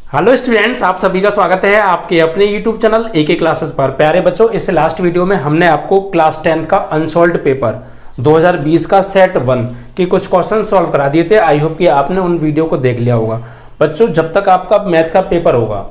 Hello students, आप सभी का स्वागत है आपके अपने यूट्यूब चैनल एके क्लासेस पर। प्यारे बच्चों, इससे लास्ट वीडियो में हमने आपको क्लास 10th का अनसॉल्व्ड पेपर 2020 का सेट 1 के कुछ क्वेश्चन सॉल्व करा दिए थे। आई होप कि आपने उन वीडियो को देख लिया होगा। बच्चों, जब तक आपका मैथ का पेपर होगा,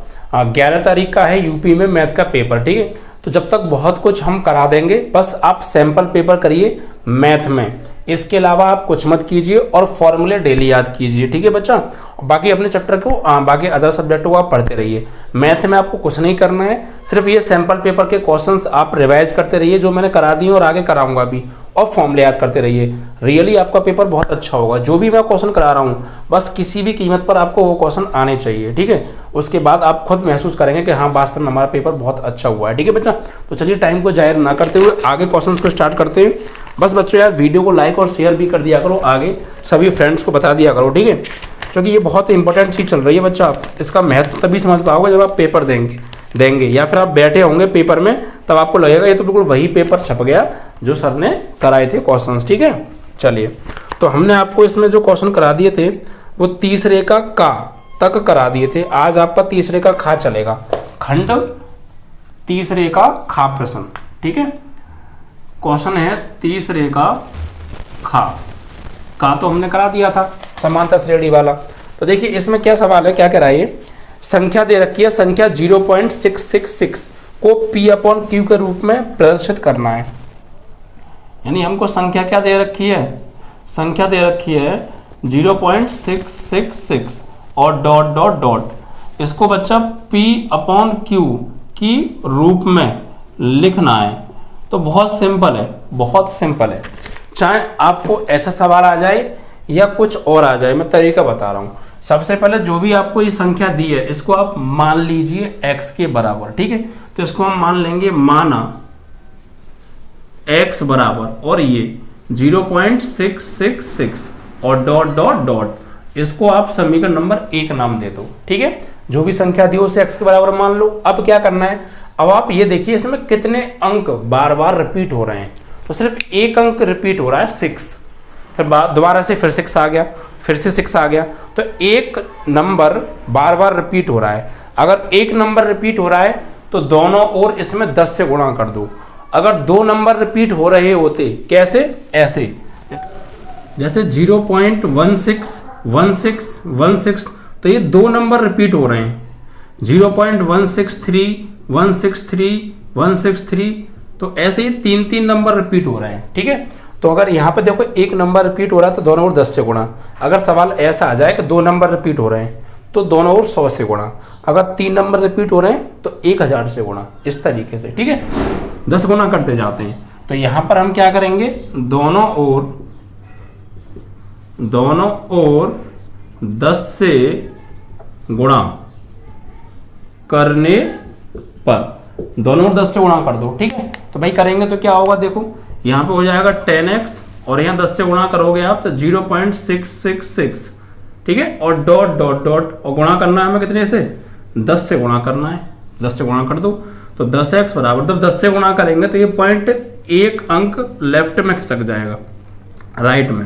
11 तारीख का है यूपी में मैथ का पेपर, ठीक है, तो जब तक बहुत कुछ हम करा देंगे। बस आप सैंपल पेपर करिए मैथ में, इसके अलावा आप कुछ मत कीजिए और फॉर्मूले डेली याद कीजिए, ठीक है बच्चा। बाकी अपने चैप्टर को बाकी अदर सब्जेक्ट को आप पढ़ते रहिए। मैथ में आपको कुछ नहीं करना है, सिर्फ ये सैंपल पेपर के क्वेश्चंस आप रिवाइज करते रहिए जो मैंने करा दिए और आगे कराऊंगा भी, और फॉर्मूले याद करते रहिए। रियली आपका पेपर बहुत अच्छा होगा। जो भी मैं क्वेश्चन करा रहा हूँ, बस किसी भी कीमत पर आपको वो क्वेश्चन आने चाहिए, ठीक है। उसके बाद आप खुद महसूस करेंगे कि हाँ, वास्तव में हमारा पेपर बहुत अच्छा हुआ है, ठीक है बच्चा। तो चलिए टाइम को जाहिर ना करते हुए आगे क्वेश्चन को स्टार्ट करते हैं। बस बच्चों यार, वीडियो को लाइक और शेयर भी कर दिया करो, आगे सभी फ्रेंड्स को बता दिया करो, ठीक है, क्योंकि ये बहुत इंपॉर्टेंट चीज़ चल रही है बच्चा। आप इसका महत्व तभी समझ पाओगे जब आप पेपर देंगे या फिर आप बैठे होंगे पेपर में, तब आपको लगेगा ये तो बिल्कुल वही पेपर छप गया जो सर ने कराए थे क्वेश्चंस, ठीक है। चलिए, तो हमने आपको इसमें जो क्वेश्चन करा दिए थे वो तीसरे का का तक करा दिए थे। आज आपका तीसरे का खा चलेगा, खंड तीसरे का खा प्रश्न, ठीक है। क्वेश्चन है तीसरे का खा का, तो हमने करा दिया था समांतर श्रेणी वाला। तो देखिए इसमें क्या सवाल है, क्या कह रहा है ये, संख्या दे रखी है, संख्या 0.666 को P/Q के रूप में प्रदर्शित करना है। यानी हमको संख्या क्या दे रखी है, संख्या दे रखी है 0.666 और डॉट डॉट डॉट, इसको बच्चा P/Q की रूप में लिखना है। तो बहुत सिंपल है, बहुत सिंपल है। चाहे आपको ऐसा सवाल आ जाए या कुछ और आ जाए, मैं तरीका बता रहा हूँ। सबसे पहले जो भी आपको ये संख्या दी है इसको आप मान लीजिए x के बराबर, ठीक है। तो इसको हम मान लेंगे माना x बराबर, और ये 0.666 और डॉट डॉट डॉट, इसको आप समीकरण नंबर 1 नाम दे दो, ठीक है। जो भी संख्या दी उसे x के बराबर मान लो। अब क्या करना है, अब आप ये देखिए इसमें कितने अंक बार बार रिपीट हो रहे हैं। तो सिर्फ एक अंक रिपीट हो रहा है 6, फिर दोबारा से फिर 6 आ गया, फिर से 6 आ गया। तो एक नंबर बार बार रिपीट हो रहा है। अगर एक नंबर रिपीट हो रहा है तो दोनों ओर इसमें 10 से गुणा कर दो। अगर दो नंबर रिपीट हो रहे होते, कैसे, ऐसे, जैसे 0.161616, तो ये दो नंबर रिपीट हो रहे हैं, 0.163 163 163, तो ऐसे ही 3 नंबर रिपीट हो रहे हैं, ठीक है। तो अगर यहाँ पे देखो एक नंबर रिपीट हो रहा है तो दोनों ओर 10 से गुणा। अगर सवाल ऐसा आ जाए कि दो नंबर रिपीट हो रहे हैं तो दोनों ओर 100 से गुणा। अगर 3 नंबर रिपीट हो रहे हैं तो 1000 से गुणा, इस तरीके से, ठीक है। 10 गुना करते जाते हैं। तो यहाँ पर हम क्या करेंगे, दोनों ओर 10 से गुणा करने पर, दोनों ओर 10 से गुणा कर दो, ठीक है। तो भाई करेंगे तो क्या होगा, देखो यहाँ पे हो जाएगा 10x और यहाँ 10 से गुणा करोगे आप तो 0.666, ठीक है, और डॉट डॉट डॉट, और गुणा करना है हमें कितने से, 10 से गुणा करना है। 10 से गुणा कर दो तो 10x बराबर, जब 10 से गुणा करेंगे तो ये पॉइंट एक अंक लेफ्ट में खिसक जाएगा, राइट में।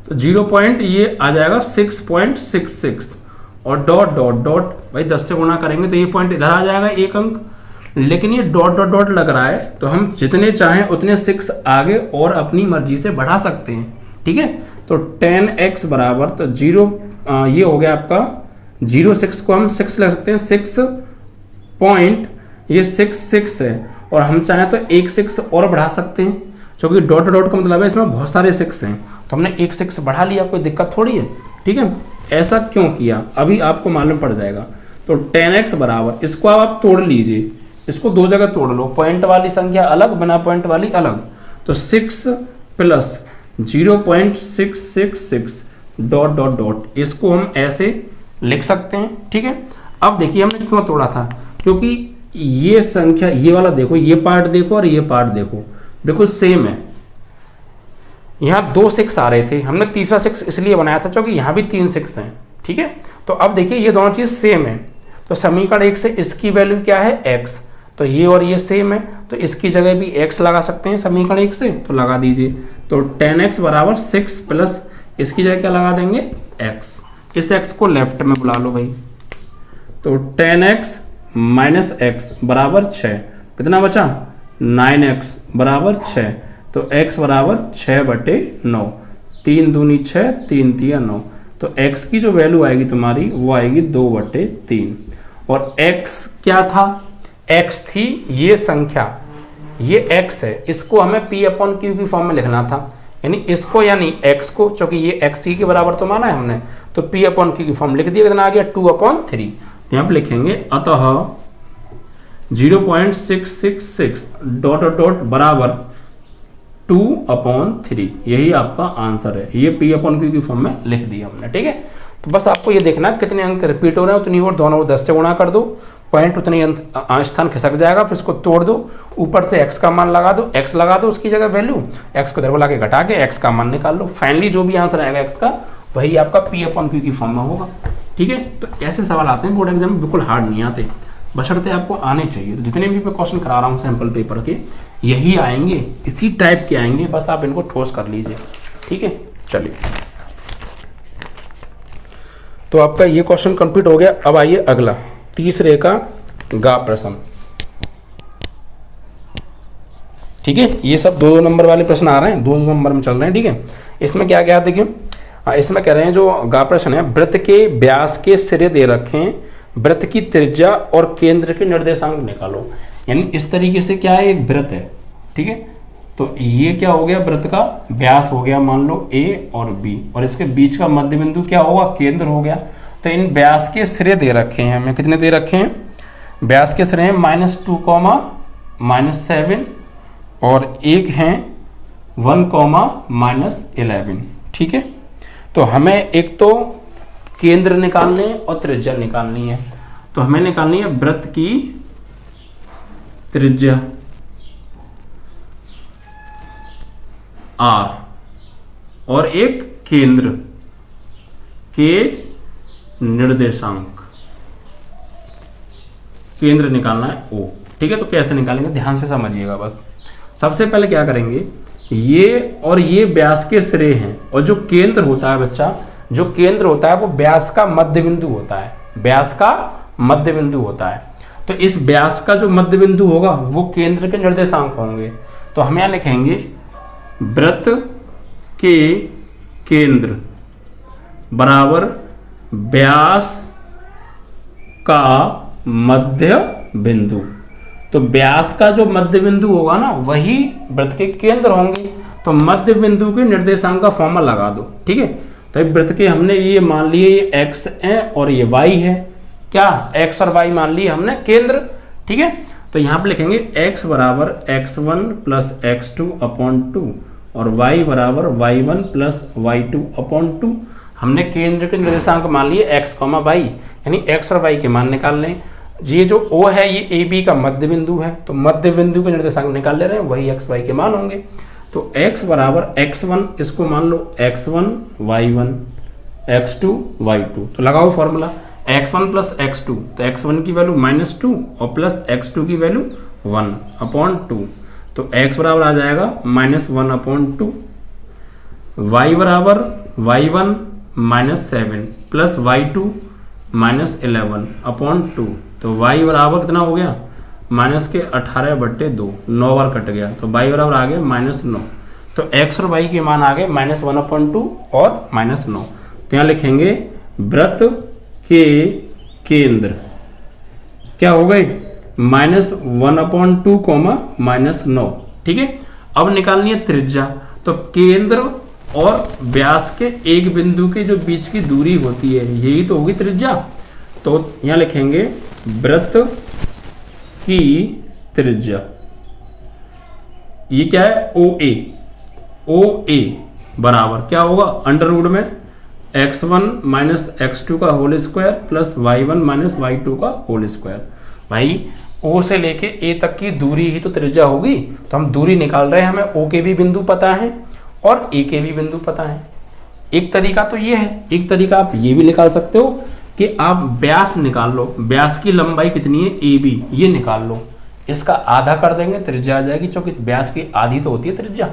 तो 0 पॉइंट ये आ जाएगा 6.66 और डॉट डॉट डॉट, भाई 10 से गुणा करेंगे तो ये पॉइंट इधर आ जाएगा एक अंक, लेकिन ये डॉट डॉट डॉट लग रहा है तो हम जितने चाहें उतने 6 आगे और अपनी मर्जी से बढ़ा सकते हैं, ठीक है। तो 10x बराबर, तो 0 ये हो गया आपका 0.6 को हम 6 ले सकते हैं, 6 पॉइंट ये 6 है, और हम चाहें तो एक 6 और बढ़ा सकते हैं, क्योंकि डॉट डॉट का मतलब है इसमें बहुत सारे 6 हैं, तो हमने एक 6 बढ़ा लिया, कोई दिक्कत थोड़ी है, ठीक है। ऐसा क्यों किया अभी आपको मालूम पड़ जाएगा। तो 10x बराबर, इसको आप तोड़ लीजिए, इसको दो जगह तोड़ लो, पॉइंट वाली संख्या अलग, बिना पॉइंट वाली अलग। तो 6 प्लस 0.666 डॉट डॉट डॉट, इसको हम ऐसे लिख सकते हैं, ठीक है। अब देखिए हमने क्यों तोड़ा था, क्योंकि ये संख्या, ये वाला देखो, ये पार्ट देखो और ये पार्ट देखो, बिल्कुल सेम है। यहाँ 2 6 आ रहे थे, हमने तीसरा 6 इसलिए बनाया था क्योंकि यहाँ भी 3 6 हैं, ठीक है। तो अब देखिए ये दोनों चीज़ सेम है, तो समीकरण 1 से इसकी वैल्यू क्या है, x, तो ये और ये सेम है, तो इसकी जगह भी x लगा सकते हैं समीकरण 1 से, तो लगा दीजिए। तो 10x बराबर 6 प्लस इसकी जगह क्या लगा देंगे, x। इस x को लेफ्ट में बुला लो भाई, तो 10x माइनस एक्स बराबर 6, कितना बचा 9x बराबर 6, तो x बराबर 6/9, 3 दूनी 6, 3 तिया 9, तो x की जो वैल्यू आएगी तुम्हारी वो आएगी 2/3। और x क्या था, x थी ये संख्या, ये x है, इसको हमें p/q की फॉर्म में लिखना था, यानी इसको यानी x को, चूंकि ये x के बराबर तो माना है हमने, तो p/q की फॉर्म लिख दिया, कितना आ गया 2/3। तो यहाँ पे लिखेंगे अतः 0.666 डॉट बराबर 2/3, यही आपका आंसर है। ये p/q की फॉर्म में लिख दिया हमने, ठीक है। तो बस आपको ये देखना कितने अंक रिपीट हो रहे हैं उतनी और दोनों को 10 से गुणा कर दो, पॉइंट उतनी स्थान खिसक जाएगा, फिर इसको तोड़ दो, ऊपर से x का मान लगा दो, x लगा दो उसकी जगह वैल्यू, x को इधर बुला के घटा के x का मान निकाल लो, फाइनली जो भी आंसर आएगा x का वही आपका p/q की फॉर्म में होगा, ठीक है। तो ऐसे सवाल आते हैं बोर्ड एग्जाम में, बिल्कुल हार्ड नहीं आते, बशर्ते आपको आने चाहिए। तो जितने भी मैं क्वेश्चन करा रहा हूँ सैंपल पेपर के यही आएंगे, इसी टाइप के आएंगे, बस आप इनको ठोस कर लीजिए, ठीक है। चलिए, तो आपका ये क्वेश्चन कंप्लीट हो गया। अब आइए अगला, तीसरे का गा प्रश्न, ठीक है। ये सब 2-2 नंबर वाले प्रश्न आ रहे हैं, 2-2 नंबर में चल रहे हैं, ठीक है। इसमें क्या क्या देखिए, इसमें कह रहे हैं जो गा प्रश्न है, वृत्त के व्यास के सिरे दे रखें, वृत्त की त्रिज्या और केंद्र के निर्देशांक निकालो। यानी इस तरीके से क्या है, एक वृत्त है, ठीक है। तो ये क्या हो गया, वृत्त का व्यास हो गया मान लो a और b, और इसके बीच का मध्य बिंदु क्या होगा, केंद्र हो गया। तो इन व्यास के सिरे दे रखे हैं हमें, कितने दे रखे हैं, व्यास के सिरे हैं -2, -7 और एक हैं 1, -11, ठीक है। तो हमें एक तो केंद्र निकालने और त्रिज्या निकालनी है, तो हमें निकालनी है वृत्त की त्रिज्या r और एक केंद्र के निर्देशांक, केंद्र निकालना है O, ठीक है। तो कैसे निकालेंगे ध्यान से समझिएगा बस। सबसे पहले क्या करेंगे, ये और ये व्यास के सिरे हैं, और जो केंद्र होता है बच्चा, जो केंद्र होता है वो व्यास का मध्य बिंदु होता है, व्यास का मध्य बिंदु होता है। तो इस व्यास का जो मध्य बिंदु होगा वो केंद्र के निर्देशांक होंगे। तो हम यहाँ लिखेंगे वृत्त के केंद्र बराबर व्यास का मध्य बिंदु। तो व्यास का जो मध्य बिंदु होगा ना वही वृत्त के केंद्र होंगे। तो मध्य बिंदु के निर्देशांक का फॉर्मूला लगा दो, ठीक है। तो वृत्त के हमने ये मान लिए ये x है और ये y है, क्या x और y मान लिए हमने केंद्र, ठीक है। तो यहाँ पे लिखेंगे x बराबर x1 प्लस x2/2 और y बराबर y1 प्लस y2/2। हमने केंद्र के निर्देशांक मान लिए x, y, यानी x और y के मान निकाल लें। ये जो O है ये AB का मध्य बिंदु है, तो मध्य बिंदु के निर्देशांक निकाल ले रहे हैं, वही x, y के मान होंगे। तो x बराबर x1, इसको मान लो x1 y1 x2 y2, तो लगाओ फॉर्मूला x1 प्लस x2, तो x1 की वैल्यू -2 और प्लस x2 की वैल्यू 1/2, तो x बराबर आ जाएगा -1/2, y बराबर y1 -7 प्लस y2 -11/2, तो y बराबर कितना हो गया, -18/2, 9 बार कट गया, तो y बराबर आ गया -9। तो x और y के मान आ गए -1/2 और -9। तो यहाँ लिखेंगे वृत्त के केंद्र क्या हो गए, -1/2, -9, ठीक है। अब निकालनी है त्रिज्या। तो केंद्र और व्यास के एक बिंदु के जो बीच की दूरी होती है यही तो होगी त्रिज्या। तो यहाँ लिखेंगे वृत्त की त्रिज्या, ये क्या है OA बराबर क्या होगा, अंडरवुड में x1 माइनस x2 का whole square plus y1 minus y2 का होल स्क्वायर। भाई O से लेके A तक की दूरी ही तो त्रिज्या होगी, तो हम दूरी निकाल रहे हैं, हमें O के भी बिंदु पता है और A के भी बिंदु पता है। एक तरीका तो ये है, एक तरीका आप ये भी निकाल सकते हो कि आप व्यास निकाल लो, व्यास की लंबाई कितनी है AB, ये निकाल लो, इसका आधा कर देंगे त्रिज्या आ जाएगी, क्योंकि व्यास की आधी तो होती है त्रिज्या,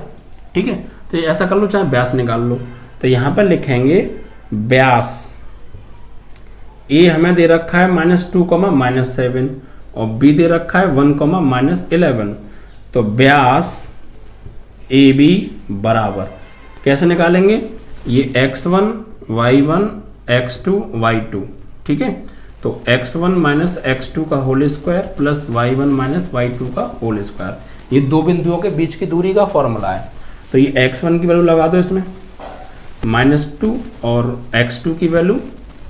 ठीक है। तो ऐसा कर लो, चाहे व्यास निकाल लो। तो यहाँ पर लिखेंगे व्यास ए हमें दे रखा है -2, -7 और बी दे रखा है 1, -11। तो व्यास ए बी बराबर कैसे निकालेंगे, ये x1 y1 x2 y2, ठीक है। तो x1 माइनस x2 का whole square plus y1 minus y2 का होल स्क्वायर, ये दो बिंदुओं के बीच की दूरी का फॉर्मूला है। तो ये x1 की वैल्यू लगा दो इसमें -2 और x2 की वैल्यू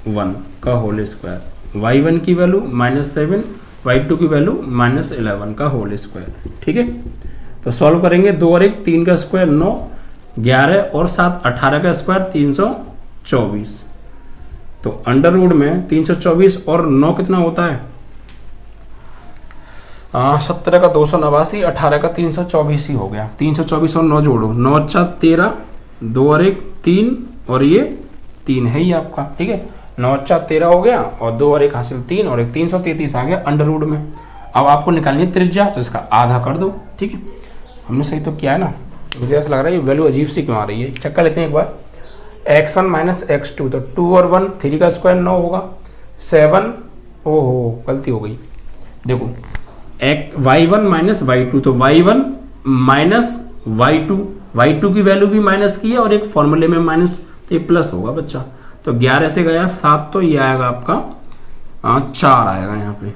1 का होल स्क्वायर, y1 की वैल्यू -7, y2 की वैल्यू -11 का होल स्क्वायर, ठीक है। तो सॉल्व करेंगे, 2 और 1 3 का स्क्वायर 9, 11 और 7 18 का स्क्वायर 324। तो अंडर रूट में 324 और 9 कितना होता है, 17 का 289, 18 का 324 ही हो गया। 324 और 9 जोड़ो, 9 अच्छा 13, 2 और 1 3 और ये 3 है ही आपका, ठीक है। 9 अच्छा 13 हो गया और 2 और 1 हासिल 3 और 1 333 आ गया अंडर रूट में। अब आपको निकालनी है त्रिज्या, तो इसका आधा कर दो, ठीक है। हमने सही तो किया है ना, मुझे ऐसा लग रहा है ये वैल्यू अजीब सी क्यों आ रही है, चक्कर लेते हैं एक बार। x1 माइनस x2, तो 2 और 1 3 का स्क्वायर 9 होगा, 7 ओहो गलती हो गई, देखो y1 माइनस y2, तो y1 माइनस y2 की वैल्यू भी माइनस की है और एक फॉर्मूले में माइनस, तो ये प्लस होगा बच्चा। तो 11 से गया 7, तो ये आएगा आपका 4 आएगा, यहाँ पे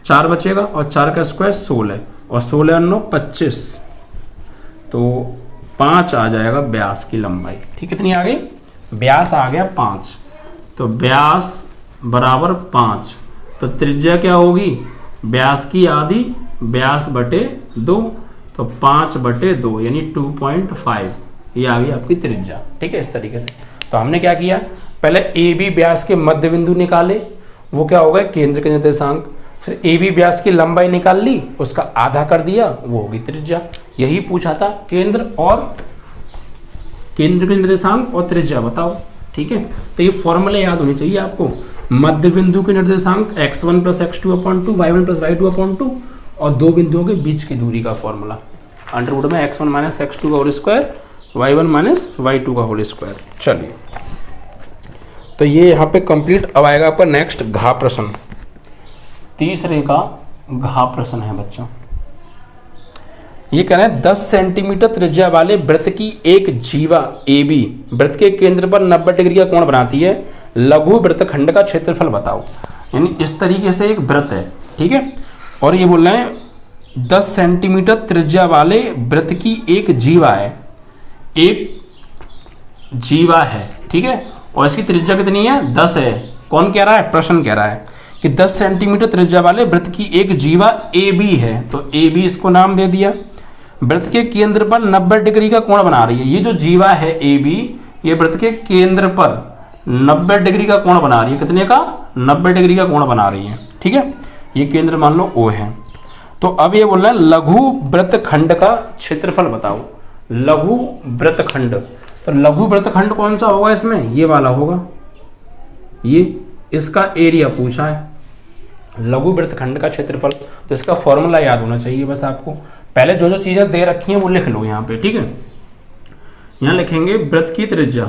4 बचेगा और 4 का स्क्वायर 16 और 16 9 25, तो 5 आ जाएगा व्यास की लंबाई, ठीक है। कितनी आ गई, व्यास आ गया 5, तो व्यास बराबर 5, तो त्रिज्या क्या होगी, व्यास की आधी, व्यास बटे 2, तो 5/2 यानी 2.5, ये आ गई आपकी त्रिज्या, ठीक है। इस तरीके से तो हमने क्या किया, पहले ए बी व्यास के मध्य बिंदु निकाले, वो क्या होगा केंद्र के निर्देशांक, फिर ए बी व्यास की लंबाई निकाल ली, उसका आधा कर दिया, वो होगी त्रिज्या। यही पूछा था, केंद्र के निर्देशांक और त्रिज्या बताओ, ठीक है। तो ये फॉर्मूले याद होनी चाहिए आपको, मध्य बिंदु के निर्देशांक x1 plus x2/2, y1 plus y2/2 और दो बिंदुओं के बीच की दूरी का फॉर्मूला, अंडर रूट में x1 माइनस x2 का whole square, y1 minus y2 का होल स्क्वायर। चलिए, तो ये यहाँ पे कंप्लीट। अब आएगा आपका नेक्स्ट घा प्रश्न, तीसरे का घा प्रश्न है बच्चों। ये कह रहे हैं 10 सेंटीमीटर त्रिज्या वाले वृत्त की एक जीवा AB वृत्त के केंद्र पर 90 डिग्री का कोण बनाती है, लघु वृत्तखंड का क्षेत्रफल बताओ। यानी इस तरीके से एक वृत्त है, ठीक है, और ये बोल रहे हैं 10 सेंटीमीटर त्रिज्या वाले वृत्त की एक जीवा है, ठीक है, और इसकी त्रिज्या कितनी है, 10 है। कौन कह रहा है, प्रश्न कह रहा है कि 10 सेंटीमीटर त्रिज्या वाले वृत्त की एक जीवा AB है, तो AB इसको नाम दे दिया। वृत्त के केंद्र पर 90 डिग्री का कोण बना रही है, ये जो जीवा है AB, ये वृत्त के केंद्र पर 90 डिग्री का कोण बना रही है, कितने का, 90 डिग्री का कोण बना रही है, ठीक है। ये केंद्र मान लो O है। तो अब ये बोल रहे हैं लघु वृत्तखंड का क्षेत्रफल बताओ, लघु वृत्तखंड। तो लघु वृत्तखंड कौन सा होगा इसमें, ये वाला होगा, ये इसका एरिया पूछा है, लघु वृत्तखंड का क्षेत्रफल। तो इसका फॉर्मूला याद होना चाहिए बस आपको। पहले जो जो चीजें दे रखी हैं वो लिख लो यहाँ पे, ठीक है। यहाँ लिखेंगे वृत्त की त्रिज्या,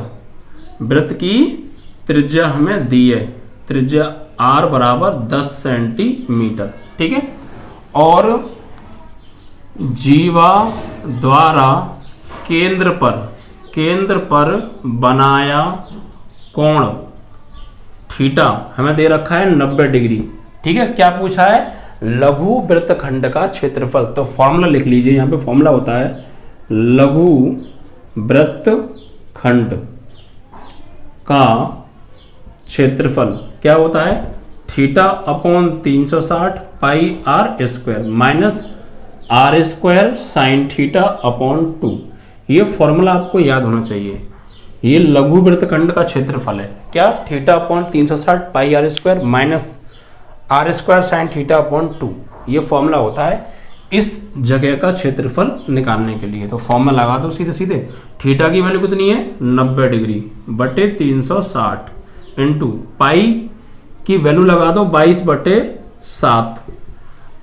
वृत्त की त्रिज्या हमें दी है, त्रिज्या R बराबर 10 सेंटीमीटर, ठीक है। और जीवा द्वारा केंद्र पर बनाया कोण थीटा हमें दे रखा है 90 डिग्री, ठीक है। क्या पूछा है, लघु वृत्तखंड का क्षेत्रफल। तो फॉर्मूला लिख लीजिए, यहाँ पे फॉर्मूला होता है लघु वृत्तखंड का क्षेत्रफल क्या होता है, θ/360 πr² माइनस r² sin θ/2। ये फॉर्मूला आपको याद होना चाहिए। ये लघु वृत्तखंड का क्षेत्रफल है, क्या, θ/360 πr² माइनस r² sin θ/2। ये फॉर्मूला होता है इस जगह का क्षेत्रफल निकालने के लिए। तो फॉर्मूला लगा दो सीधे सीधे, थीटा की वैल्यू कितनी है, 90 डिग्री बटे 360 इंटू पाई की वैल्यू लगा दो 22/7,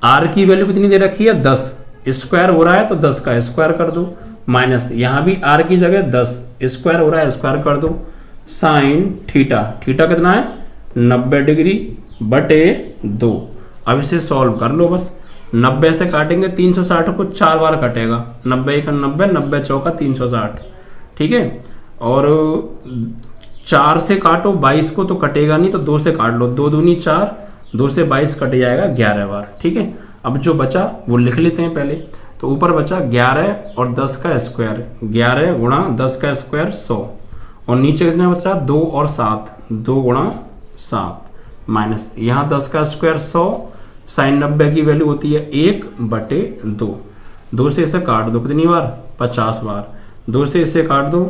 आर की वैल्यू कितनी दे रखी है, 10, स्क्वायर हो रहा है तो 10 का स्क्वायर कर दो, माइनस यहाँ भी आर की जगह 10 स्क्वायर हो रहा है, स्क्वायर कर दो, साइन थीटा, थीटा कितना है 90 डिग्री बटे 2। अब इसे सॉल्व कर लो बस। 90 से काटेंगे 360 को 4 बार कटेगा, 90 1 90, 90 चौका 360, ठीक है। और 4 से काटो 22 को तो कटेगा नहीं, तो 2 से काट लो, 2 दूनी 4, 2 से 22 कट जाएगा 11 बार, ठीक है। अब जो बचा वो लिख लेते हैं पहले। तो ऊपर बचा 11 और 10 का स्क्वायर, 11 गुणा 10 का स्क्वायर 100, और नीचे कितना बच रहा 2 और 7, 2 गुणा 7 माइनस यहाँ 10 का स्क्वायर 100, साइन 90 की वैल्यू होती है 1 बटे 2। 2 से इसे काट दो कितनी बार, 50 बार, 2 से इसे काट दो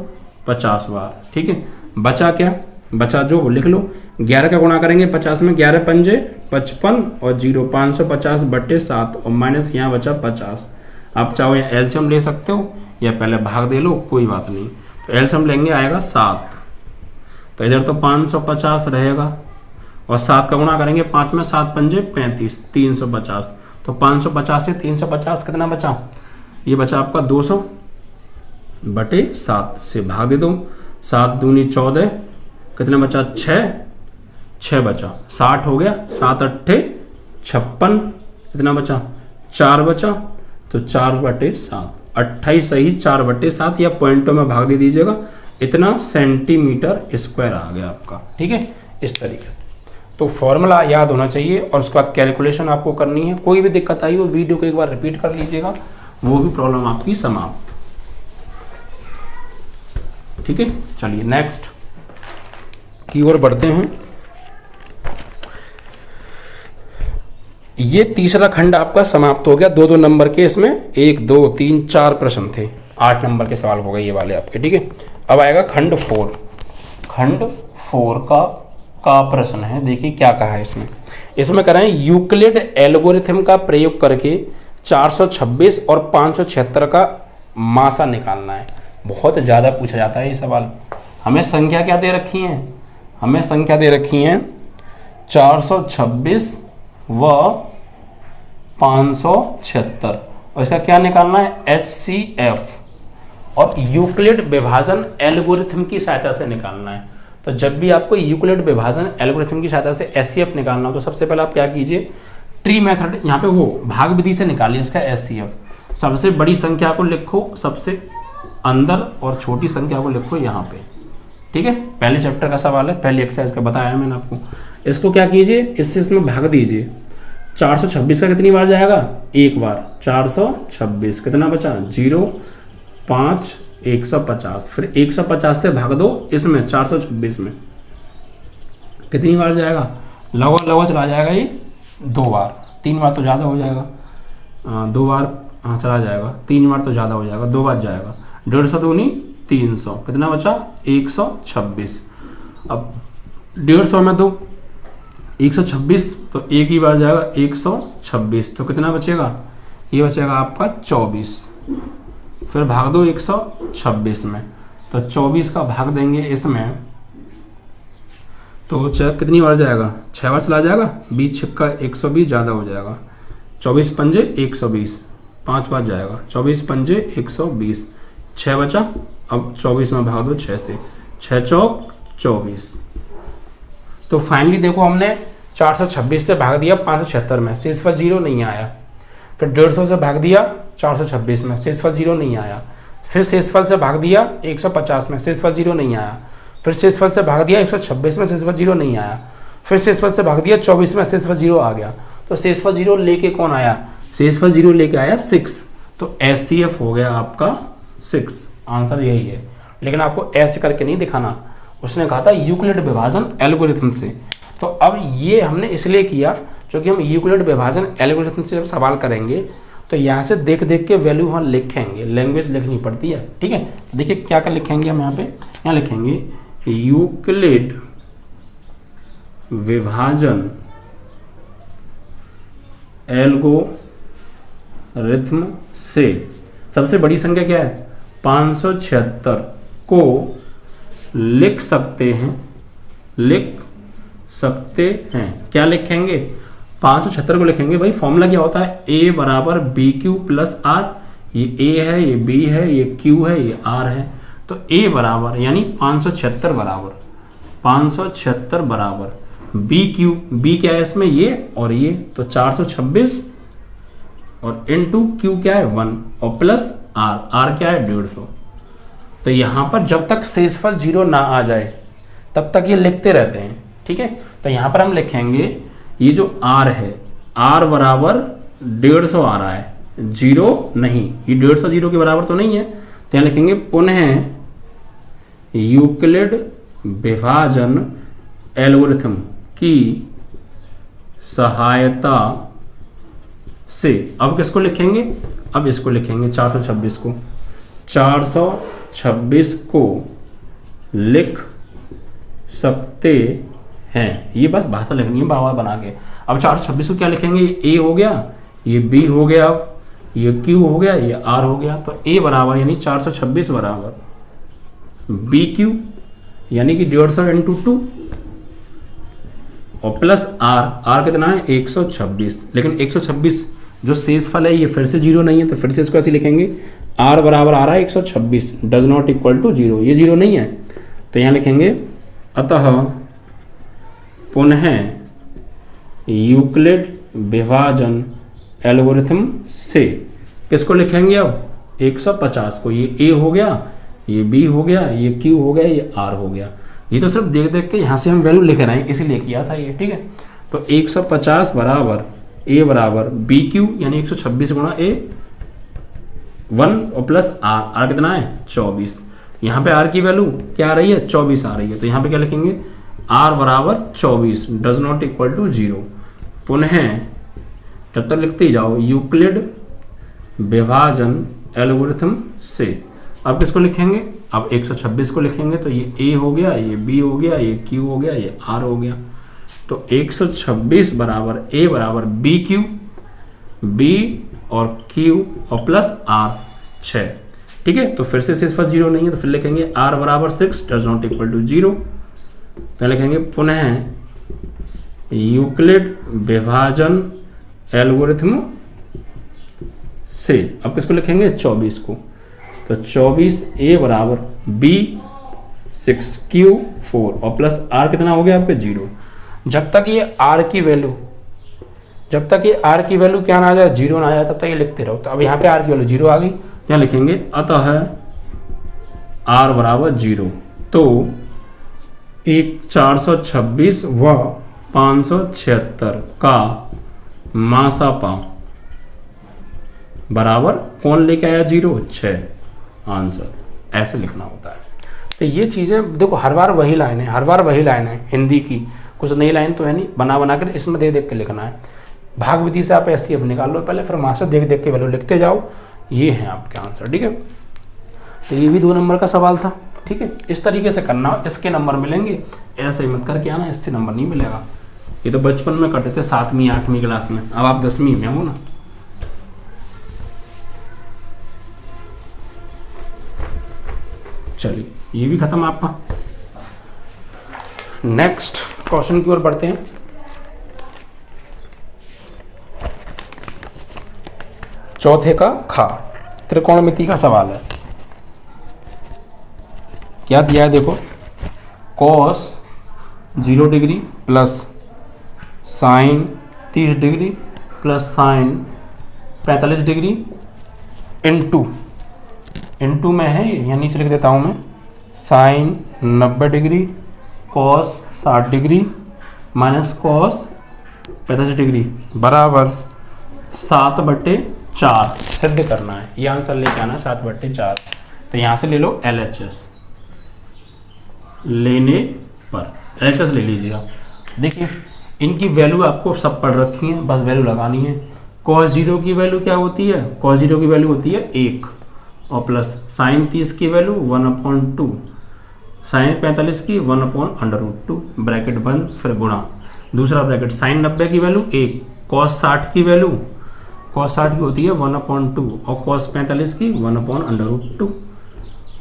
50 बार, ठीक है। बचा क्या, बचा जो लिख लो। 11 का गुणा करेंगे 50 में, 11 पंजे 55 और 0 550 बटे 7, और माइनस यहाँ बचा 50। आप चाहो या एलसीएम ले सकते हो या पहले भाग दे लो, कोई बात नहीं। तो एलसीएम लेंगे आएगा 7, तो इधर तो 550 रहेगा, और 7 का गुणा करेंगे 5 में, 7 पंजे 35, 350। तो 550 से 350 कितना बचा, ये बचा आपका 200 बटे 7 से भाग दे दो। 7 दूनी 14, कितना बचा 6 बचा, 60 हो गया, 7 अट्ठे 56, कितना बचा 4 बचा, तो 4 बटे 7, 28 सही 4 बटे 7, या पॉइंटों में भाग दे दीजिएगा। इतना सेंटीमीटर स्क्वायर आ गया आपका, ठीक है, इस तरीके से। तो फॉर्मूला याद होना चाहिए, और उसके बाद कैलकुलेशन आपको करनी है। कोई भी दिक्कत आई हो वीडियो को एक बार रिपीट कर लीजिएगा, वो भी प्रॉब्लम आपकी समाप्त, ठीक है। चलिए नेक्स्ट की ओर बढ़ते हैं। ये तीसरा खंड आपका समाप्त हो गया। 2-2 नंबर के इसमें 1 2 3 4 प्रश्न थे, 8 नंबर के सवाल हो गए ये वाले आपके, ठीक है। अब आएगा खंड 4। खंड 4 का प्रश्न है, देखिए क्या कहा है इसमें। इसमें कह रहे हैं यूक्लिड एल्गोरिथम का प्रयोग करके 426 और 576 का मासा निकालना है। बहुत ज़्यादा पूछा जाता है ये सवाल। हमें संख्या क्या दे रखी है, हमें संख्या दे रखी है 426 व 576, और इसका क्या निकालना है HCF, और यूक्लिड विभाजन एल्गोरिथम की सहायता से निकालना है। तो जब भी आपको यूक्लिड विभाजन एल्गोरिथम की सहायता से HCF निकालना हो, तो सबसे पहले आप क्या कीजिए, ट्री मेथड, यहाँ पे वो भाग विधि से निकालिए इसका HCF। सबसे बड़ी संख्या को लिखो सबसे अंदर, और छोटी संख्या को लिखो यहाँ पे, ठीक है। पहले चैप्टर का सवाल है, पहली एक्सरसाइज का बताया है मैंने आपको। इसको क्या कीजिए, इससे इसमें भाग दीजिए। 426 का कितनी बार जाएगा, 1 बार, 426 कितना बचा 0 5 150, फिर 150 से भाग दो इसमें 426 में, कितनी बार जाएगा, लगभग चला जाएगा ये 2 बार, 3 बार तो ज़्यादा हो जाएगा, 2 बार हाँ चला जाएगा, 3 बार तो ज़्यादा हो जाएगा, 2 बार जाएगा, 150 दूनी 300, कितना बचा 126। अब 150 में तो 126, तो एक ही बार जाएगा 126, तो कितना बचेगा, ये बचेगा आपका 24, फिर भाग दो 126 में, तो 24 का भाग देंगे इसमें, तो कितनी बार जाएगा, 6 बार चला जाएगा, 20 छक्का 120 ज़्यादा हो जाएगा, 24 पंजे 120, 5 बार जाएगा, 24 पंजे 120, 6 बचा। अब 24 में भाग दो 6 से, 6 चौक 24। तो फाइनली देखो हमने 426 से भाग दिया 576 में, शेषफल 0 नहीं आया। फिर 150 से भाग दिया 426 में, शेषफल 0 नहीं आया। फिर शेषफल से भाग दिया 150 में, शेषफल 0 नहीं आया। फिर शेषफल से भाग दिया 126 में, शेषफल 0 नहीं आया। फिर शेषफल से भाग दिया 24 में, शेषफल 0 आ गया। तो शेषफल 0 लेके कौन आया, शेषफल 0 लेके आया 6। तो HCF हो गया आपका 6, आंसर यही है। लेकिन आपको ऐसे करके नहीं दिखाना, उसने कहा था यूक्लिड विभाजन एल्गोरिथम से। तो अब ये हमने इसलिए किया क्योंकि हम यूक्लिड विभाजन एल्गोरिथम से जब सवाल करेंगे तो यहाँ से देख देख के वैल्यू वहाँ लिखेंगे, लैंग्वेज लिखनी पड़ती है, ठीक है। देखिए क्या क्या लिखेंगे हम यहाँ पे, यहाँ लिखेंगे यूक्लिड विभाजन एल्गोरिथम से सबसे बड़ी संख्या क्या है 576 को लिख सकते हैं। क्या लिखेंगे 576 को लिखेंगे भाई। फॉर्मूला क्या होता है, A बराबर BQ प्लस R। ये A है, ये B है, ये Q है, ये R है। तो A बराबर यानी 576 बराबर बी क्यू, बी क्या है इसमें ये और ये, तो 426 और इनटू क्यू क्या है 1 और प्लस आर, आर क्या है 150। तो यहाँ पर जब तक शेषफल 0 ना आ जाए तब तक ये लिखते रहते हैं, ठीक है। तो यहाँ पर हम लिखेंगे ये जो आर है, आर बराबर 150 आ रहा है, 0 नहीं, ये 150 0 के बराबर तो नहीं है, तो यहाँ लिखेंगे पुनः यूक्लिड विभाजन एल्गोरिथम की सहायता से, अब किसको लिखेंगे, अब इसको लिखेंगे 426 को, 426 को लिख सकते हैं। ये बस भाषा लिखनी है बाबा बना के। अब 426 को क्या लिखेंगे, ये ए हो गया, ये बी हो गया, ये क्यू हो गया, ये आर हो गया। तो ए बराबर यानी 426 बराबर बी क्यू यानी कि 150 इंटू 2 और प्लस आर, आर कितना है 126, लेकिन 126 जो शेषफल है ये फिर से 0 नहीं है, तो फिर से इसको ऐसे लिखेंगे, आर बराबर आ रहा है 126 डज नॉट इक्वल टू 0, ये 0 नहीं है, तो यहाँ लिखेंगे अतः पुनः यूक्लिड विभाजन एल्गोरिथम से, किसको लिखेंगे अब 150 को, ये ए हो गया, ये बी हो गया, ये क्यू हो गया, ये आर हो गया। ये तो सिर्फ देख देख के यहाँ से हम वैल्यू लिख रहे हैं इसीलिए किया था ये, ठीक है। तो 150 बराबर ए बराबर बी क्यू यानी 126 गुणा ए 1 और प्लस आर, आर कितना है 24, यहाँ पे आर की वैल्यू क्या आ रही है 24 आ रही है, तो यहाँ पे क्या लिखेंगे आर बराबर 24 डज नॉट इक्वल टू 0। पुनः जब तक लिखते ही जाओ यूक्लिड विभाजन एल्गोरिथम से, अब किसको लिखेंगे, अब 126 को लिखेंगे, तो ये ए हो गया, ये बी हो गया, ये क्यू हो गया, ये आर हो गया। तो 126 बराबर ए बराबर बी क्यू, बी और क्यू और प्लस आर 6, ठीक है। तो फिर से शेषफल 0 नहीं है, तो फिर लिखेंगे आर बराबर 6 डज नॉट इक्वल टू 0, तो लिखेंगे पुनः यूक्लिड विभाजन एल्गोरिथम से, अब किसको लिखेंगे 24 को, तो 24 ए बराबर बी 6 क्यू 4 और प्लस आर कितना हो गया आपके 0। जब तक ये आर की वैल्यू, जब तक ये आर की वैल्यू क्या ना आ जाए 0 ना आ जाए तब तक ये लिखते रहो। तो अब यहाँ पे आर की वैल्यू 0 आ गई, क्या लिखेंगे अतः आर बराबर 0, तो 426 व 576 का मासापा बराबर कौन लेके आया 0 6, आंसर ऐसे लिखना होता है। तो ये चीज़ें देखो हर बार वही लाइन है, हर बार वही लाइन है हिंदी की, कुछ नई लाइन तो है नहीं, बना बना कर इसमें देख देख के लिखना है। भाग विधि से आप एससीएफ निकाल लो पहले, फिर वहाँ से देख देख के वैल्यू लिखते जाओ, ये है आपके आंसर, ठीक है। तो ये भी 2 नंबर का सवाल था, ठीक है। इस तरीके से करना, इसके नंबर मिलेंगे, ऐसे ही मत करके आना, इससे नंबर नहीं मिलेगा। ये तो बचपन में करते थे 7वीं 8वीं क्लास में, अब आप 10वीं में हो ना। चलिए ये भी खत्म आपका। नेक्स्ट क्वेश्चन की ओर बढ़ते हैं। चौथे का खा, त्रिकोणमिति का सवाल है। क्या दिया है देखो, cos 0 degree plus sine 30 degree plus sine 45 degree into में है, यहाँ नीचे लिख देता हूँ मैं, sine 90 degree cos 60 degree minus cos 45 degree बराबर 7/4 सिद्ध करना है। ये आंसर लेके आना 7/4। तो यहाँ से ले लो LHS, लेने पर LHS ले लीजिए आप। देखिए इनकी वैल्यू आपको सब पढ़ रखी है, बस वैल्यू लगानी है। कॉस 0 की वैल्यू क्या होती है, कॉस 0 की वैल्यू होती है 1 और प्लस साइन 30 की वैल्यू 1/2, साइन 45 की 1/√2 ब्रैकेट बंद, फिर गुणा दूसरा ब्रैकेट, साइन 90 की वैल्यू 1, कॉस 60 की वैल्यू, कॉस 60 की होती है 1/2 और कॉस 45 की 1/√2।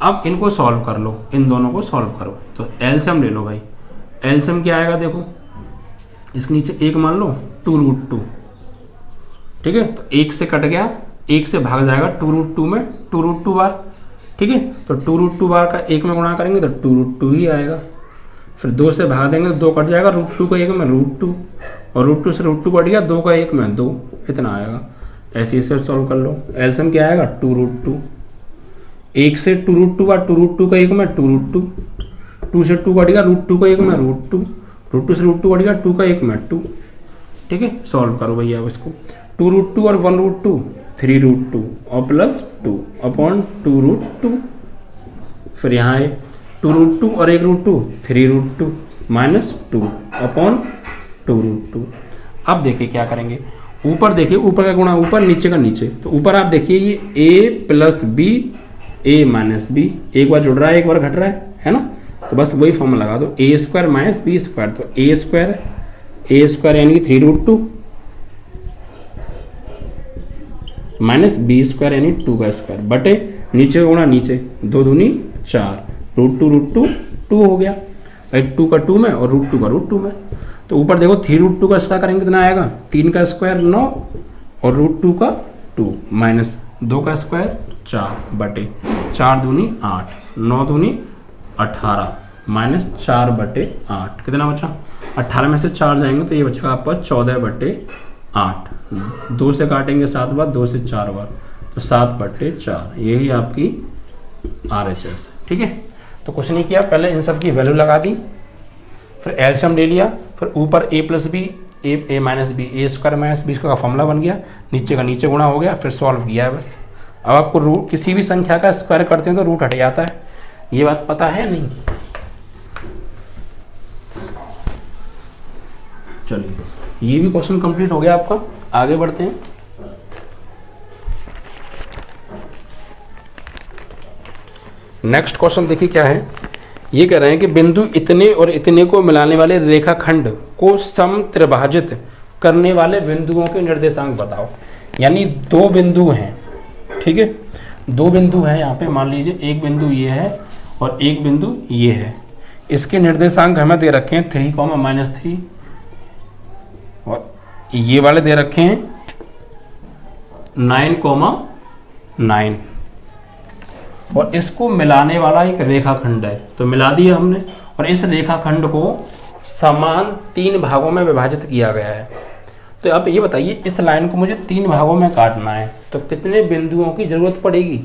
अब इनको सॉल्व कर लो, इन दोनों को सॉल्व करो। तो एलसीएम ले लो भाई, एलसीएम क्या आएगा देखो, इसके नीचे 1 मान लो 2√2, ठीक है। तो 1 से कट गया, 1 से भाग जाएगा 2√2 में 2√2 बार, ठीक है। तो 2√2 बार का 1 में गुणा करेंगे तो 2√2 ही आएगा। फिर 2 से भाग देंगे तो 2 कट जाएगा, √2 का 1 में √2, और √2 से √2 कट गया, 2 का 1 में 2, इतना आएगा। ऐसे इसे सॉल्व कर लो। एलसीएम क्या आएगा 2√2, 1 से 2√2 का 2√2 का 1 में 2√2, 2 से 2 कट गया, √2 का 1 में √2, √2 से √2 कट गया, 2 का 1 में 2। ठीक है, सॉल्व करो भैया अब इसको। 2√2 और 1√2 3√2 और प्लस 2 अपॉन 2√2। फिर यहाँ है 2√2 और 1√2 3√2 माइनस 2 अपॉन 2√2। अब देखिए क्या करेंगे, ऊपर देखिए, ऊपर का गुणा ऊपर, नीचे का नीचे। तो ऊपर आप देखिए ये a plus B, a minus B, एक बार जुड़ रहा है एक बार घट रहा है ना। तो बस वही फॉर्मूला लगा दो, a square minus B square. तो a स्क्वायर यानी कि 3√2 माइनस बी स्क्वायर यानी 2 का स्क्वायर बटे नीचे का गुणा नीचे, 2 दूनी 4, √2 2 हो गया भाई, 2 का 2 में और √2 का √2 में। तो ऊपर देखो 3√2 का स्क्वायर करेंगे कितना आएगा, 3 का स्क्वायर 9 और √2 का 2 माइनस 2 का स्क्वायर 4 बटे 4 दूनी 8, 9 दूनी 18 माइनस 4 बटे 8, कितना बचा 18 में से 4 जाएंगे तो ये बचेगा आपका 14 बटे 8, 2 से काटेंगे 7 बार, 2 से 4 बार, तो 7 बटे 4, यही आपकी RHS। ठीक है, तो कुछ नहीं किया, पहले इन सब की वैल्यू लगा दी, फिर एलसीएम ले लिया, फिर ऊपर a plus B, a minus B, a square minus B का फॉर्मूला बन गया, नीचे का नीचे गुणा हो गया, फिर सॉल्व किया है बस। अब आपको रूट किसी भी संख्या का स्क्वायर करते हैं तो रूट हट जाता है, ये बात पता है नहीं। चलिए ये भी क्वेश्चन कंप्लीट हो गया आपका, आगे बढ़ते हैं। नेक्स्ट क्वेश्चन देखिए क्या है, ये कह रहे हैं कि बिंदु इतने और इतने को मिलाने वाले रेखाखंड को समत्रिभाजित करने वाले बिंदुओं के निर्देशांक बताओ। यानी 2 बिंदु हैं, ठीक है, 2 बिंदु हैं यहाँ पे, मान लीजिए एक बिंदु ये है और एक बिंदु ये है, इसके निर्देशांक हमें दे रखे हैं 3, -3 और ये वाले दे रखे हैं 9, 9 और इसको मिलाने वाला एक रेखाखंड है, तो मिला दिया हमने। और इस रेखाखंड को समान 3 भागों में विभाजित किया गया है। तो अब ये बताइए, इस लाइन को मुझे 3 भागों में काटना है, तो कितने बिंदुओं की जरूरत पड़ेगी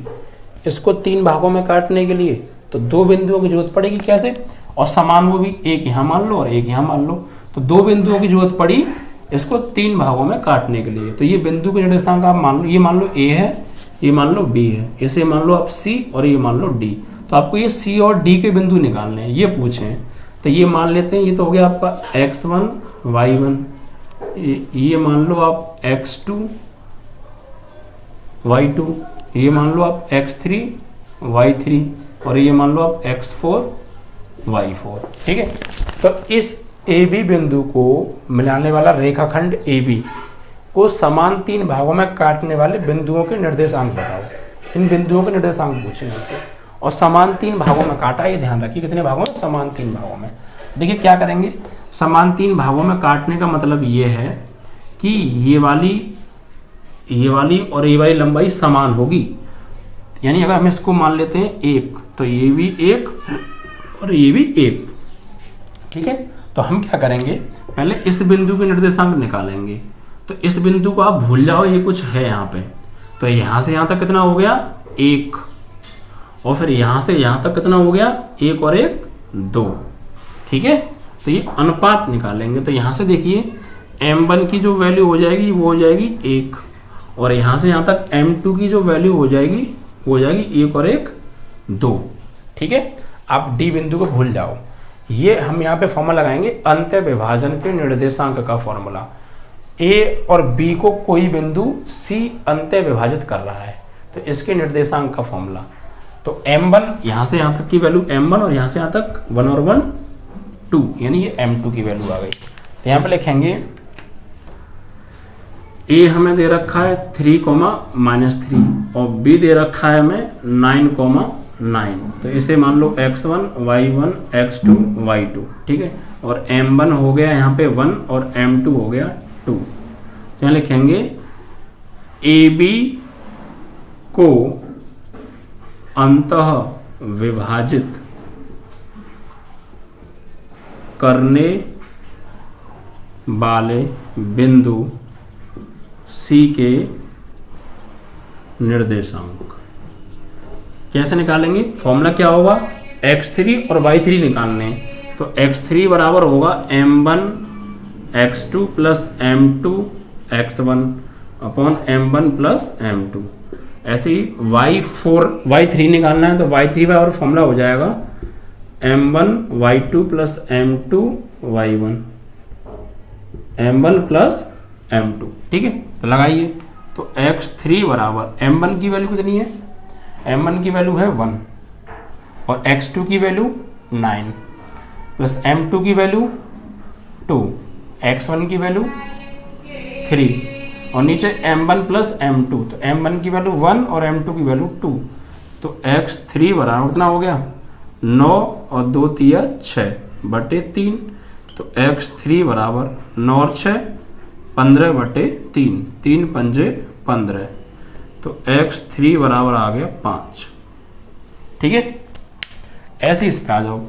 इसको 3 भागों में काटने के लिए? तो 2 बिंदुओं की जरूरत पड़ेगी। कैसे? और समान वो भी, एक यहाँ मान लो और एक यहाँ मान लो, तो 2 बिंदुओं की जरूरत पड़ी इसको 3 भागों में काटने के लिए। तो ये बिंदु के निर्देशांक आप मान लो, ये मान लो A है, ये मान लो B है, इसे मान लो आप C और ये मान लो D। तो आपको ये C और D के बिंदु निकालने हैं, ये पूछे हैं। तो ये मान लेते हैं, ये तो हो गया आपका x1 y1, ये मान लो आप x2 y2, ये मान लो आप x3 y3 और ये मान लो आप x4 y4। ठीक है, तो इस AB बिंदु को मिलाने वाला रेखाखंड AB को समान 3 भागों में काटने वाले बिंदुओं के निर्देशांक बताओ। इन बिंदुओं के निर्देशांक पूछे हमसे और समान 3 भागों में काटा, ये ध्यान रखिए कितने भागों में? समान 3 भागों में। देखिए क्या करेंगे, समान 3 भागों में काटने का मतलब ये है कि ये वाली और ये वाली लंबाई समान होगी। यानी अगर हम इसको मान लेते हैं 1, तो ये भी 1 और ये भी 1। ठीक है, तो हम क्या करेंगे, पहले इस बिंदु के निर्देशांक निकालेंगे। तो इस बिंदु को आप भूल जाओ, ये कुछ है यहाँ पे, तो यहाँ से यहाँ तक कितना हो गया? 1, और फिर यहाँ से यहाँ तक कितना हो गया? 1 और 1 2। ठीक है, तो ये अनुपात निकालेंगे। तो यहाँ से देखिए m1 की जो वैल्यू हो जाएगी वो हो जाएगी 1, और यहाँ से यहाँ तक m2 की जो वैल्यू हो जाएगी वो हो जाएगी 1 और 1 2। ठीक है, आप D बिंदु को भूल जाओ। ये हम यहाँ पे फॉर्मूला लगाएंगे अंत्य विभाजन के निर्देशांक का फॉर्मूला। A और B को कोई बिंदु C अंत्य विभाजित कर रहा है, तो इसके निर्देशांक का फॉर्मूला। तो m1 यहाँ से यहाँ तक की वैल्यू m1 और यहाँ से यहाँ तक 1 और 1 2, यानी ये m2 की वैल्यू आ गई। तो यहाँ पे लिखेंगे A हमें दे रखा है 3, -3 और B दे रखा है हमें 9, 9। तो इसे मान लो x1 y1 x2 y2। ठीक है, और m1 हो गया यहाँ पे 1 और m2 हो गया 2। यहाँ लिखेंगे AB को अंतः विभाजित करने वाले बिंदु C के निर्देशांक। कैसे निकालेंगे? फॉर्मूला क्या होगा? x3 और y3 निकालने हैं। तो x3 बराबर होगा m1 x2 plus m2 x1 upon m1 plus m2। ऐसे ही y3 निकालना है तो y3 बराबर फॉर्मूला हो जाएगा m1 y2 plus m2 y1 m1 plus m2। ठीक है, तो लगाइए। तो x3 बराबर m1 की वैल्यू कितनी है? m1 की वैल्यू है 1 और x2 की वैल्यू 9 प्लस m2 की वैल्यू 2, x1 की वैल्यू 3 और नीचे m1 प्लस m2। तो m1 की वैल्यू 1 और m2 की वैल्यू 2। तो x3 बराबर कितना हो गया? 9 और 2 तिया 6 बटे 3। तो x3 बराबर 9 और 6 15 बटे 3, 3 पंजे 15। तो x3 बराबर आ गया 5। ठीक है, ऐसे इस पे आ जाओ।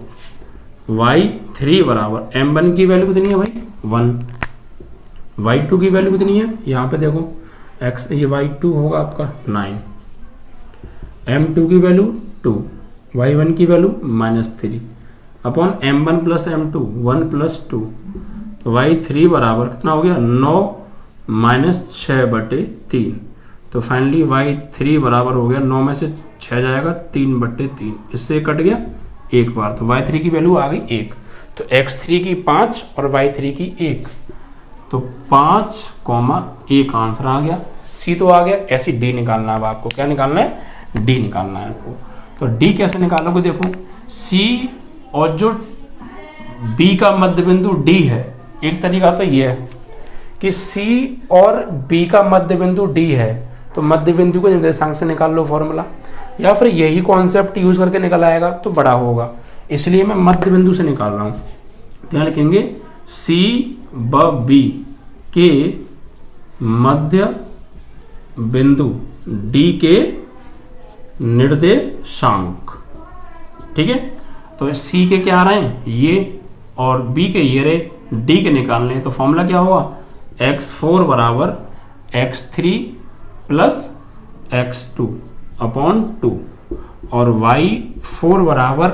y3 बराबर m1 की वैल्यू कितनी है भाई? 1। y2 की वैल्यू कितनी है? यहाँ पे देखो x, ये y2 होगा आपका 9, m2 की वैल्यू 2, y1 की value -3 upon m1 plus m2 1 plus 2। तो y3 बराबर कितना हो गया? 9 माइनस 6 बटे 3। तो फाइनली y3 बराबर हो गया 9 में से 6 जाएगा 3 बटे 3, इससे कट गया एक बार। तो y3 की वैल्यू आ गई 1। तो x3 की 5 और y3 की 1, तो 5,1 आंसर आ गया। C तो आ गया। ऐसी D निकालना है आपको। क्या निकालना है? D निकालना है आपको। तो D कैसे निकालोगे? देखो C और जो B का मध्य बिंदु D है, एक तरीका तो ये है कि C और B का मध्य बिंदु D है तो मध्य बिंदु को निर्देशांक से निकाल लो फॉर्मूला, या फिर यही कॉन्सेप्ट यूज करके निकल आएगा तो बड़ा होगा, इसलिए मैं मध्य बिंदु से निकाल रहा हूँ। तो यहाँ लिखेंगे C व B के मध्य बिंदु D के निर्देशांक। ठीक है, तो C के क्या आ रहे हैं? ये, और B के ये रहे, D के निकालने हैं। तो फॉर्मूला क्या होगा? x4 बराबर x3 प्लस x2 अपॉन 2 और y4 बराबर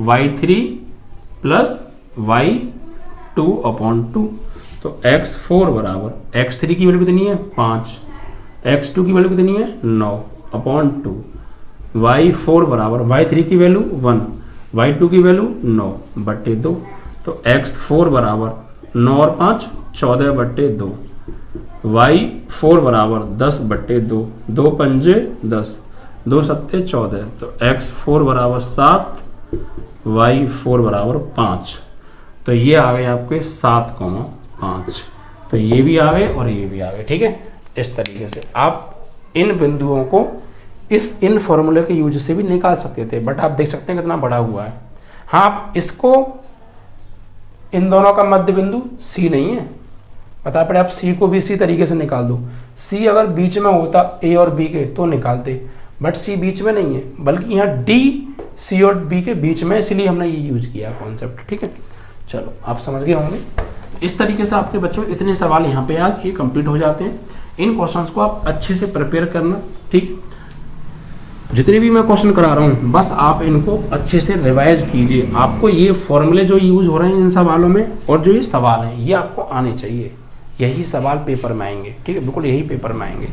y3 प्लस y2 अपॉन 2। तो x4 बराबर x3 की वैल्यू कितनी है? 5, x2 की वैल्यू कितनी है? 9 अपॉन 2, y4 बराबर y3 की वैल्यू 1, y2 की वैल्यू 9 बटे 2। तो x4 बराबर 9 और 5 14 बटे 2, y4 बराबर 10 बटे 2, 2 पंजे 10, 2 सत्ते 14। तो x4 बराबर 7, y4 बराबर 5। तो ये आ गए आपके 7,5। तो ये भी आ गए और ये भी आ गए। ठीक है, इस तरीके से आप इन बिंदुओं को इन फॉर्मूले के यूज से भी निकाल सकते थे, बट आप देख सकते हैं कितना बड़ा हुआ है। हाँ, आप इसको, इन दोनों का मध्य बिंदु C नहीं है, बता पड़े आप C को भी इसी तरीके से निकाल दो। C अगर बीच में होता A और B के तो निकालते, बट C बीच में नहीं है, बल्कि यहाँ D C और B के बीच में, इसलिए हमने ये यूज किया कॉन्सेप्ट। ठीक है, चलो आप समझ गए होंगे। इस तरीके से आपके बच्चों इतने सवाल यहाँ पे आज ये कंप्लीट हो जाते हैं। इन क्वेश्चंस को आप अच्छे से प्रिपेयर करना। ठीक, जितने भी मैं क्वेश्चन करा रहा हूँ बस आप इनको अच्छे से रिवाइज कीजिए। आपको ये फॉर्मूले जो यूज हो रहे हैं इन सवालों में और जो ये सवाल हैं ये आपको आने चाहिए। यही सवाल पेपर में आएंगे। ठीक है, बिल्कुल यही पेपर में आएंगे।